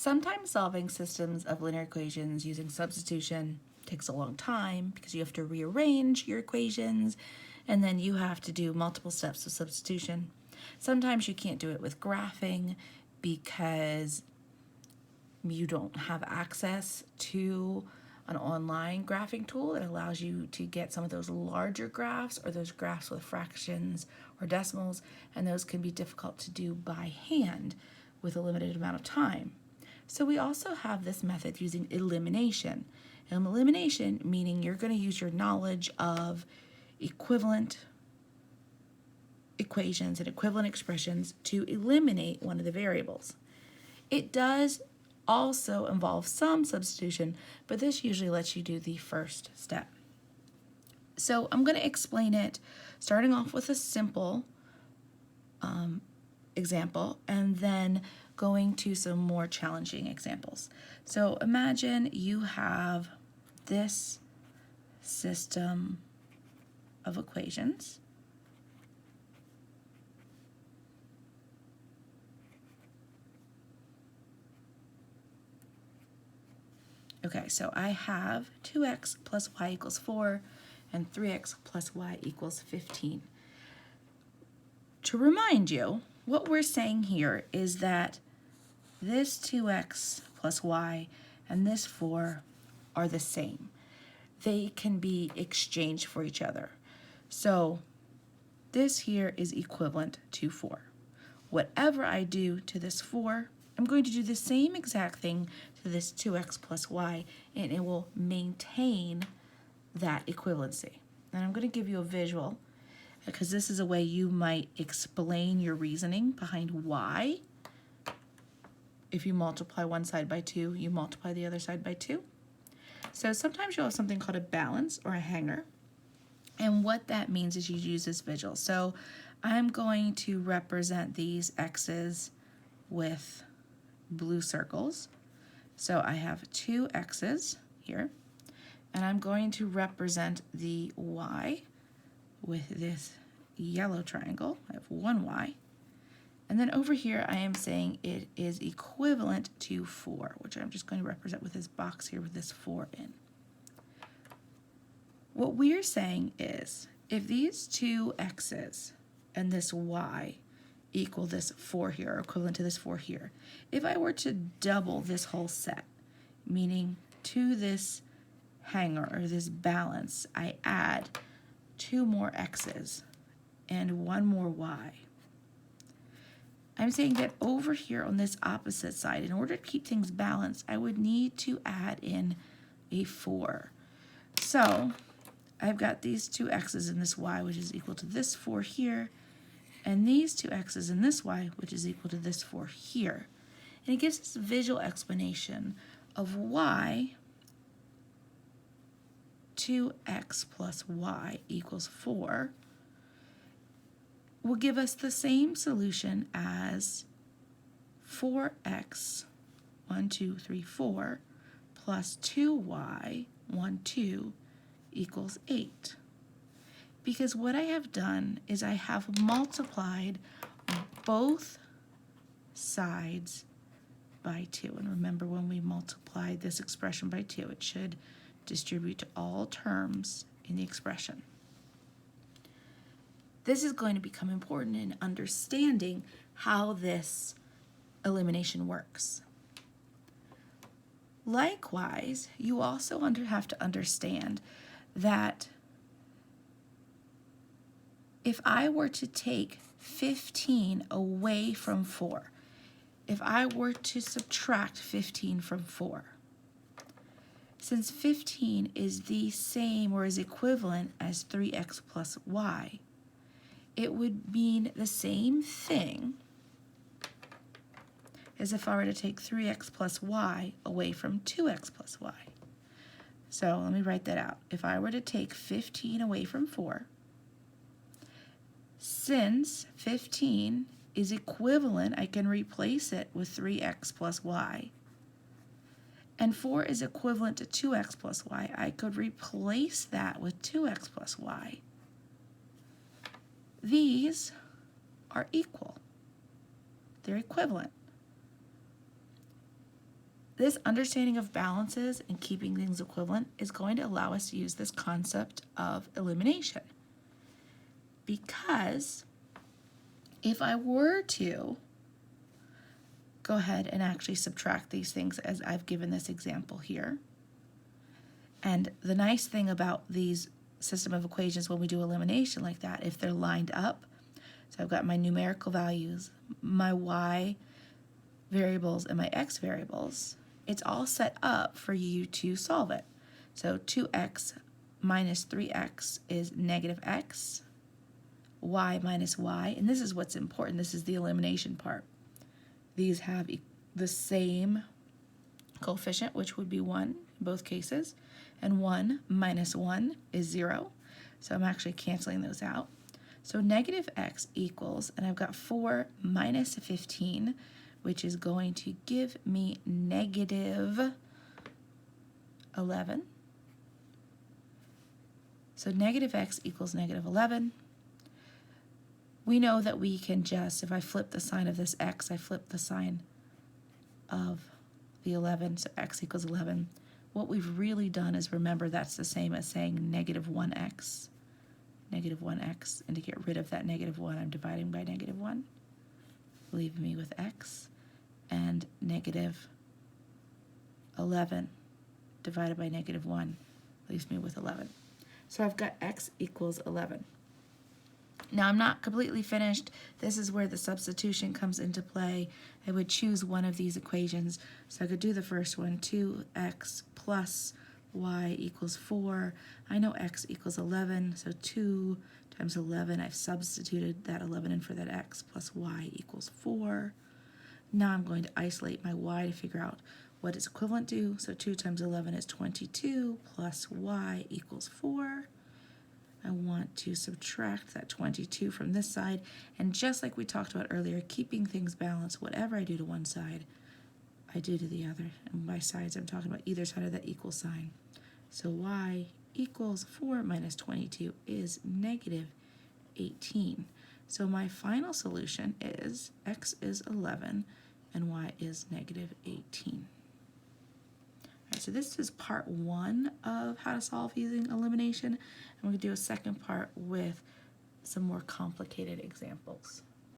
Sometimes solving systems of linear equations using substitution takes a long time because you have to rearrange your equations and then you have to do multiple steps of substitution. Sometimes you can't do it with graphing because you don't have access to an online graphing tool that allows you to get some of those larger graphs or those graphs with fractions or decimals, and those can be difficult to do by hand with a limited amount of time. So we also have this method using elimination. Elimination meaning you're going to use your knowledge of equivalent equations and equivalent expressions to eliminate one of the variables. It does also involve some substitution, but this usually lets you do the first step. So I'm going to explain it starting off with a simple example and then going to some more challenging examples. So imagine you have this system of equations. Okay, so I have 2x plus y equals 4 and 3x plus y equals 15. To remind you, what we're saying here is that this 2x plus y and this 4 are the same. They can be exchanged for each other. So this here is equivalent to 4. Whatever I do to this 4, I'm going to do the same exact thing to this 2x plus y, and it will maintain that equivalency. And I'm going to give you a visual because this is a way you might explain your reasoning behind why. If you multiply one side by 2, you multiply the other side by 2. So sometimes you'll have something called a balance or a hanger. And what that means is you use this visual. So I'm going to represent these x's with blue circles. So I have 2 x's here. And I'm going to represent the y with this yellow triangle. I have 1 y. And then over here, I am saying it is equivalent to 4, which I'm just going to represent with this box here with this 4 in. What we're saying is, if these 2 x's and this y equal this 4 here, or equivalent to this 4 here, if I were to double this whole set, meaning to this hanger or this balance, I add 2 more x's and 1 more y. I'm saying that over here on this opposite side, in order to keep things balanced, I would need to add in a 4. So I've got these 2 x's and this y, which is equal to this 4 here, and these 2 x's and this y, which is equal to this 4 here. And it gives us a visual explanation of why 2x plus y equals 4 will give us the same solution as 4x, 1, 2, 3, 4, plus 2y, 1, 2, equals 8. Because what I have done is I have multiplied both sides by 2. And remember, when we multiply this expression by 2, it should distribute to all terms in the expression. This is going to become important in understanding how this elimination works. Likewise, you also have to understand that if I were to take 15 away from 4, if I were to subtract 15 from 4, since 15 is the same or is equivalent as 3x plus y, it would mean the same thing as if I were to take 3x plus y away from 2x plus y. So let me write that out. If I were to take 15 away from 4, since 15 is equivalent, I can replace it with 3x plus y. And 4 is equivalent to 2x plus y. I could replace that with 2x plus y. These are equal. They're equivalent. this understanding of balances and keeping things equivalent is going to allow us to use this concept of elimination. Because if I were to go ahead and actually subtract these things as I've given this example here, and the nice thing about these system of equations when we do elimination like that, if they're lined up, so I've got my numerical values, my y variables, and my x variables, it's all set up for you to solve it. So 2x minus 3x is negative x, y minus y, and this is what's important. This is the elimination part. These have the same coefficient, which would be 1 in both cases, and 1 minus 1 is 0. So I'm actually canceling those out. So negative x equals, and I've got 4 minus 15, which is going to give me negative 11. So negative x equals negative 11. We know that we can just, if I flip the sign of this x, I flip the sign of the 11, so x equals 11. What we've really done is remember that's the same as saying negative 1x. Negative 1x, and to get rid of that negative 1, I'm dividing by negative 1, leaving me with x, and negative 11 divided by negative 1 leaves me with 11. So I've got x equals 11. Now I'm not completely finished. This is where the substitution comes into play. I would choose one of these equations. So I could do the first one, 2x plus y equals 4. I know x equals 11, so 2 times 11, I've substituted that 11 in for that x, plus y equals 4. Now I'm going to isolate my y to figure out what it's equivalent to. So 2 times 11 is 22, plus y equals 4. I want to subtract that 22 from this side, and just like we talked about earlier, keeping things balanced, whatever I do to one side, I do to the other. And by sides, I'm talking about either side of that equal sign. So y equals 4 minus 22 is negative 18. So my final solution is x is 11 and y is negative 18. All right, so this is part 1 of how to solve using elimination. And we're going to do a second part with some more complicated examples.